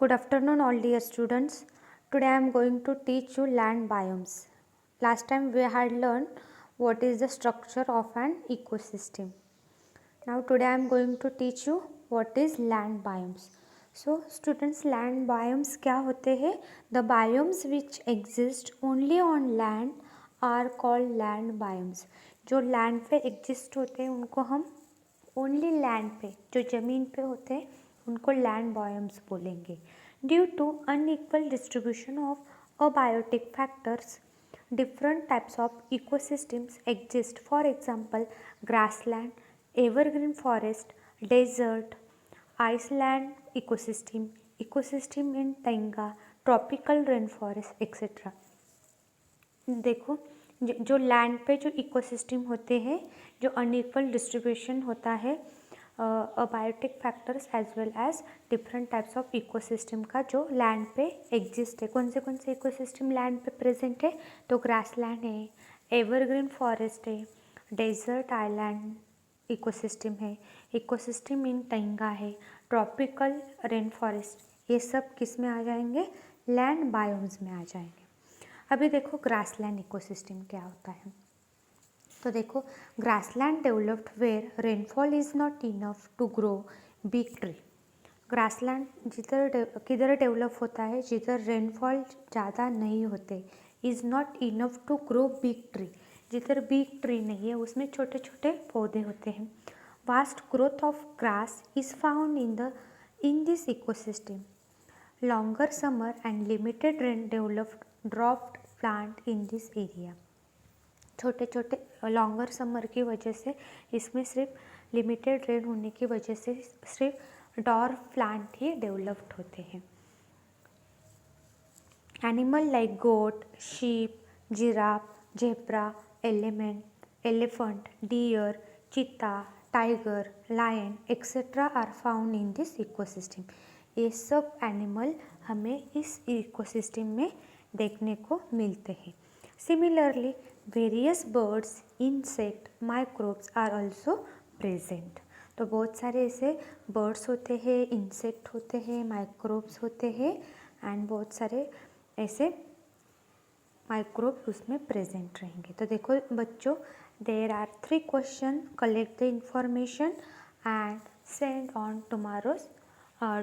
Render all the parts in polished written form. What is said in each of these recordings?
Good afternoon, all dear students. Today I am going to teach you land biomes. Last time we had learned what is the structure of an ecosystem. Now today I am going to teach you what is land biomes. So students, land biomes क्या होते हैं? The biomes which exist only on land are called land biomes. जो land पे exist होते हैं उनको हम only land पे, जो ज़मीन पे होते हैं उनको लैंड बायोम्स बोलेंगे. Due to unequal distribution of abiotic factors different types of ecosystems exist. For example grassland, evergreen forest, desert, iceland ecosystem, ecosystem in taiga, tropical rain forest etcetera. देखो, जो लैंड पे जो इकोसिस्टम होते हैं, जो unequal distribution होता है biotic factors as well as different types of ecosystem का जो लैंड पे एग्जिस्ट है. कौन से इकोसिस्टम लैंड पे प्रेजेंट है? तो ग्रासलैंड है, एवरग्रीन फॉरेस्ट है, डेजर्ट आइलैंड इकोसिस्टम है, इकोसिस्टम इन तैंगा है, ट्रॉपिकल रेन फॉरेस्ट. ये सब किस में आ जाएंगे? लैंड बायोम्स में आ जाएंगे. अभी देखो ग्रासलैंड इकोसिस्टम क्या होता है. तो देखो, grassland developed where rainfall is not enough to grow big tree. Grassland किधर डेवलप होता है? जिधर रेनफॉल ज़्यादा नहीं होते. Is not enough to grow big tree, जिधर बिग ट्री नहीं है उसमें छोटे छोटे पौधे होते हैं. Vast growth of grass is found in this ecosystem. Longer summer and limited rain developed dropped plant in this area. छोटे छोटे लॉन्गर समर की वजह से इसमें सिर्फ लिमिटेड रेन होने की वजह से सिर्फ डॉर्फ प्लांट ही डेवलप्ड होते हैं. Animal like goat, sheep, giraffe, zebra, elephant, deer, cheetah, tiger, lion etcetera are found in this ecosystem. ये सब एनिमल हमें इस इकोसिस्टम में देखने को मिलते हैं. Similarly various birds, insect, microbes are also present. तो बहुत सारे ऐसे बर्ड्स होते हैं, इंसेक्ट होते हैं, माइक्रोब्स होते हैं एंड बहुत सारे ऐसे माइक्रोब उसमें प्रेजेंट रहेंगे. तो देखो बच्चों, there are 3 question. Collect the information and send on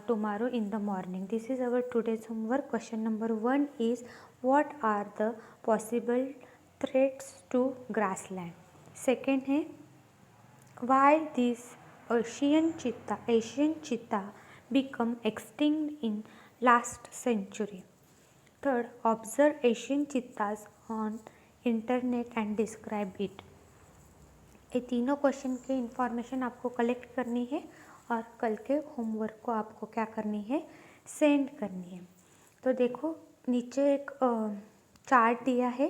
tomorrow in the morning. This is our today's homework. Question number 1 is, what are the possible threats to grassland? Second है, why this Asian cheetah become extinct in last century? Third, observe Asian cheetahs on internet and describe it. ये तीनों question की information आपको collect करनी है और कल के होमवर्क को आपको क्या करनी है? सेंड करनी है. तो देखो नीचे एक चार्ट दिया है.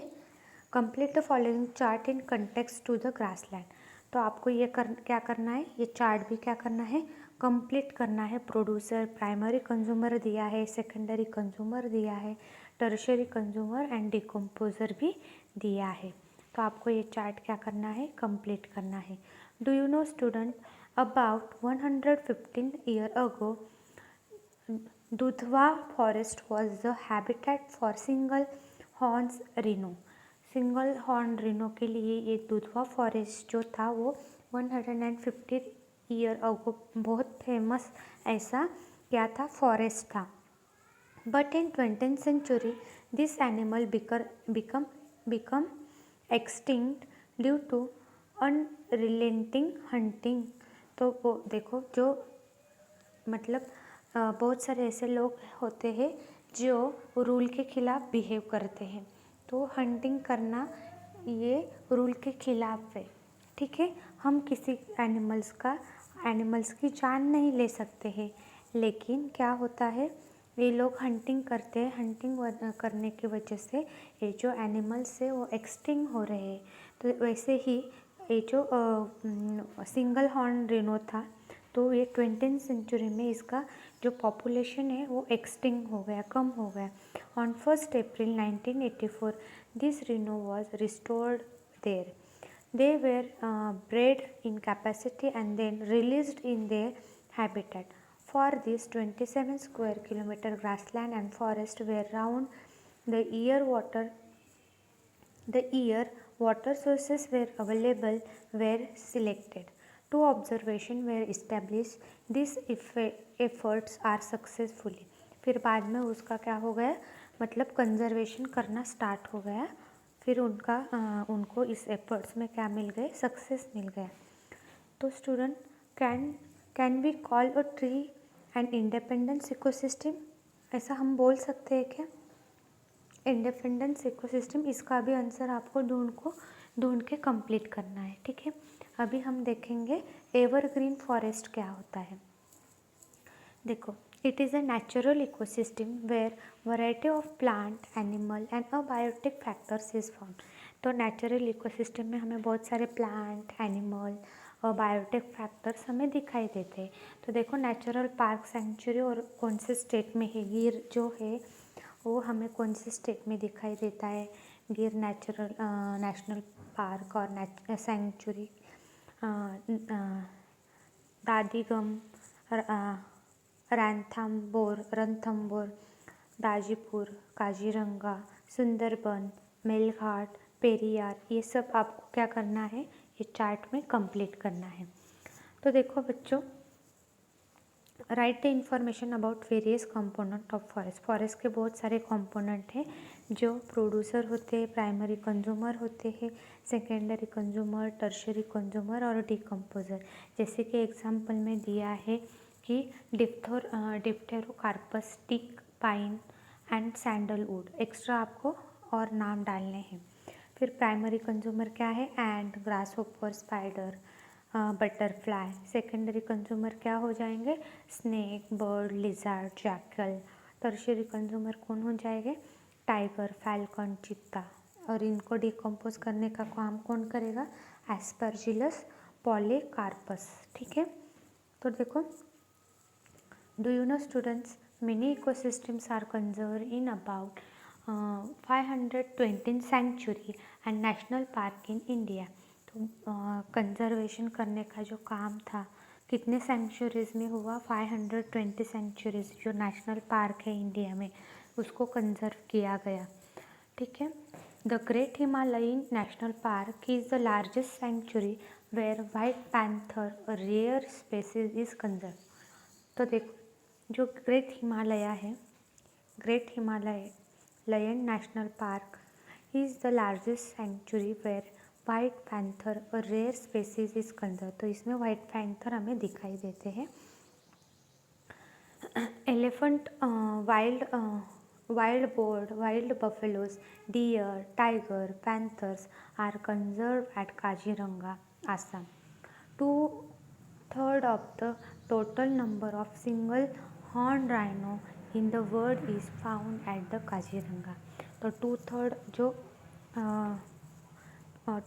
Complete the following chart in context to the grassland. तो आपको ये क्या करना है? ये चार्ट भी क्या करना है? कंप्लीट करना है. प्रोड्यूसर, प्राइमरी कंज्यूमर दिया है, सेकेंडरी कंज्यूमर दिया है, टर्शियरी कंज्यूमर एंड डिकम्पोजर भी दिया है. तो आपको ये चार्ट क्या करना है? कंप्लीट करना है. Do you know student, about 115 years ago, Dudhwa forest was the habitat for single horns rhino. Single horn Reno के लिए ये दुधवा फॉरेस्ट जो था वो 150 ईयर अगो बहुत फेमस ऐसा क्या था? फॉरेस्ट था. But in 20th century this animal become extinct due to unrelenting hunting. तो वो देखो, जो मतलब बहुत सारे ऐसे लोग होते हैं जो रूल के ख़िलाफ़ बिहेव करते हैं. तो हंटिंग करना ये रूल के ख़िलाफ़ है. ठीक है, हम किसी एनिमल्स की जान नहीं ले सकते हैं, लेकिन क्या होता है, ये लोग हंटिंग करते हैं. हंटिंग करने की वजह से ये जो एनिमल्स है वो एक्सटिंक्ट हो रहे हैं. तो वैसे ही ये जो सिंगल हॉर्न रिनो था, तो ये 20th सेंचुरी में इसका जो पॉपुलेशन है वो एक्सटिंक्ट हो गया, कम हो गया. On 1 April 1984 this rhino was restored there. They were bred in capacity and then released in their habitat. For this 27 square kilometer grassland and forest were round the year water sources were available were selected. 2 observations were established. These efforts are successfully. फिर बाद में उसका क्या हो गया, मतलब conservation करना start हो गया. फिर उनको इस एफर्ट्स में क्या मिल गए, सक्सेस मिल गया. तो student, can we call a tree an independence ecosystem? ऐसा हम बोल सकते हैं क्या, इंडिपेंडेंस इकोसिस्टम? इसका भी आंसर आपको ढूंढ के कंप्लीट करना है. ठीक है, अभी हम देखेंगे एवरग्रीन फॉरेस्ट क्या होता है. देखो, it is a natural ecosystem where variety of plant, animal and abiotic factors is found. तो नेचुरल इकोसिस्टम में हमें बहुत सारे प्लांट, एनिमल और बायोटिक फैक्टर्स हमें दिखाई देते हैं. तो देखो, नेचुरल पार्क सेंचुरी और कौन से स्टेट में है, गिर जो है वो हमें कौन से स्टेट में दिखाई देता है, गिर नेशनल पार्क और सेंचुरी, दादिगम, रणथंबोर, दाजीपुर, काजीरंगा, सुंदरबन, मेलघाट, पेरियार, ये सब आपको क्या करना है, ये चार्ट में कंप्लीट करना है. तो देखो बच्चों, right the information about various component of forest. Forest के बहुत सारे कंपोनेंट हैं जो प्रोड्यूसर होते हैं, प्राइमरी कंज्यूमर होते हैं, सेकेंडरी कंज्यूमर, टर्शरी कंज्यूमर और डिकम्पोजर. जैसे कि एग्जांपल में दिया है कि dipterocarpus, teak, pine and sandalwood. Extra आपको और नाम डालने हैं. फिर प्राइमरी कंज्यूमर क्या है, and, grass hopper, spider, butterfly. Secondary consumer क्या हो जाएंगे, snake, bird, lizard, jackal. Tertiary consumer कौन हो जाएंगे, टाइगर, फैल्कन, चीता. और इनको डिकम्पोज करने का काम कौन करेगा, एस्परजिलस पॉलीकार्पस. ठीक है, तो देखो, do you know students, many ecosystems are conserved in about 520 sanctuary and national park in India. तो कंजर्वेशन करने का जो काम था कितने सेंचुरीज में हुआ, 520 सेंचुरीज जो नेशनल पार्क है इंडिया में, उसको कंजर्व किया गया. ठीक है, the great Himalayan national park is the largest sanctuary where white panther rare species is conserve. तो देखो, जो great Himalayan national park is the largest sanctuary where white panther और रेयर स्पेसीज इज कंजर्व. तो इसमें white panther हमें दिखाई देते हैं. Elephant, wild boar, wild buffaloes, deer, tiger, panthers are conserve at Kaziranga, Assam. 2/3 of the total number of single horned rhino in the world is found at the Kaziranga. तो 2/3 जो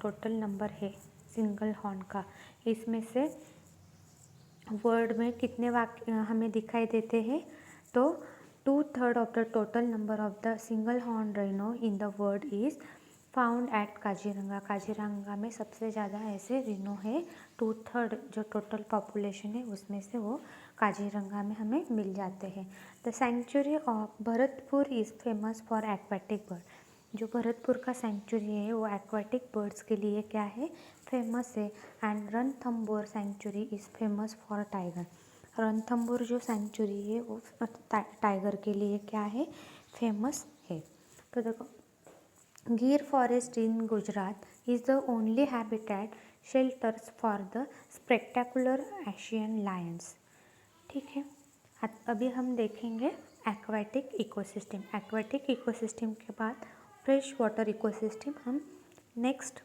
total number है single horn का, इसमें से वर्ल्ड में कितने हमें दिखाई देते हैं, तो 2/3 of the total number of the single horn rhino in the world is found at Kaziranga. Kaziranga में सबसे ज़्यादा ऐसे रिनो है. 2/3 जो टोटल पॉपुलेशन है उसमें से वो काजीरंगा में हमें मिल जाते हैं. The sanctuary of Bharatpur is famous for aquatic bird. जो भरतपुर का सेंचुरी है वो एक्वाटिक बर्ड्स के लिए क्या है, फेमस है. And Ranthambore sanctuary is famous for tiger. Ranthambore जो सेंचुरी है वो टाइगर के लिए क्या है, फेमस है. तो देखो, गिर forest in Gujarat is the only habitat shelters for the spectacular Asian Lions. ठीक है, अभी हम देखेंगे एक्वाटिक इकोसिस्टम. एक्वाटिक इकोसिस्टम के बाद फ्रेश वाटर इकोसिस्टम हम नेक्स्ट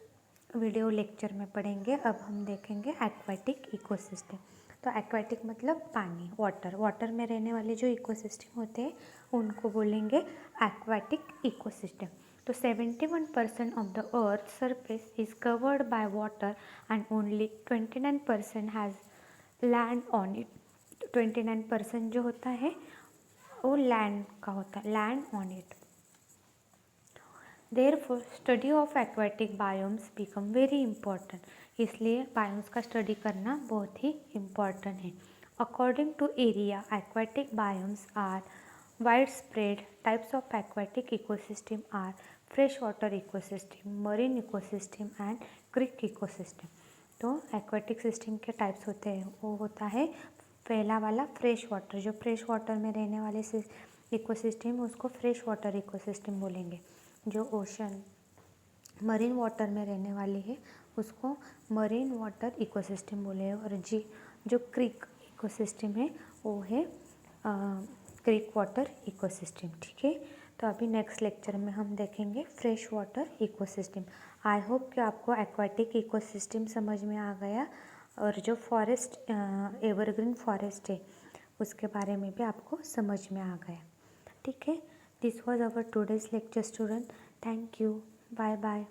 वीडियो लेक्चर में पढ़ेंगे. अब हम देखेंगे एक्वाटिक इकोसिस्टम. तो एक्वाटिक मतलब पानी, वाटर में रहने वाले जो इकोसिस्टम होते हैं उनको बोलेंगे एक्वाटिक इकोसिस्टम. तो 71% of the earth surface is covered by water and only 29% has land on it. 29% जो होता है वो लैंड का होता है, land on it. Therefore, study of aquatic biomes become very important. इसलिए बायोम्स का स्टडी करना बहुत ही इम्पॉर्टेंट है. According to area, aquatic biomes are widespread. Types of aquatic ecosystem are freshwater ecosystem, marine ecosystem and creek ecosystem. तो aquatic system के types होते हैं, वो होता है पहला वाला फ्रेश वाटर, जो फ्रेश वाटर में रहने वाले इकोसिस्टम उसको फ्रेश वाटर इकोसिस्टम बोलेंगे। जो ओशन मरीन वाटर में रहने वाली है उसको मरीन वाटर इकोसिस्टम बोले। और जो क्रीक इकोसिस्टम है वो है क्रीक वाटर इकोसिस्टम। ठीक है, तो अभी नेक्स्ट लेक्चर में हम देखेंगे fresh water ecosystem. I hope कि आपको एक्वाटिक इकोसिस्टम समझ में आ गया और जो फॉरेस्ट एवरग्रीन फॉरेस्ट है उसके बारे में भी आपको समझ में आ गया। ठीक है, this was our today's lecture student. Thank you, bye bye.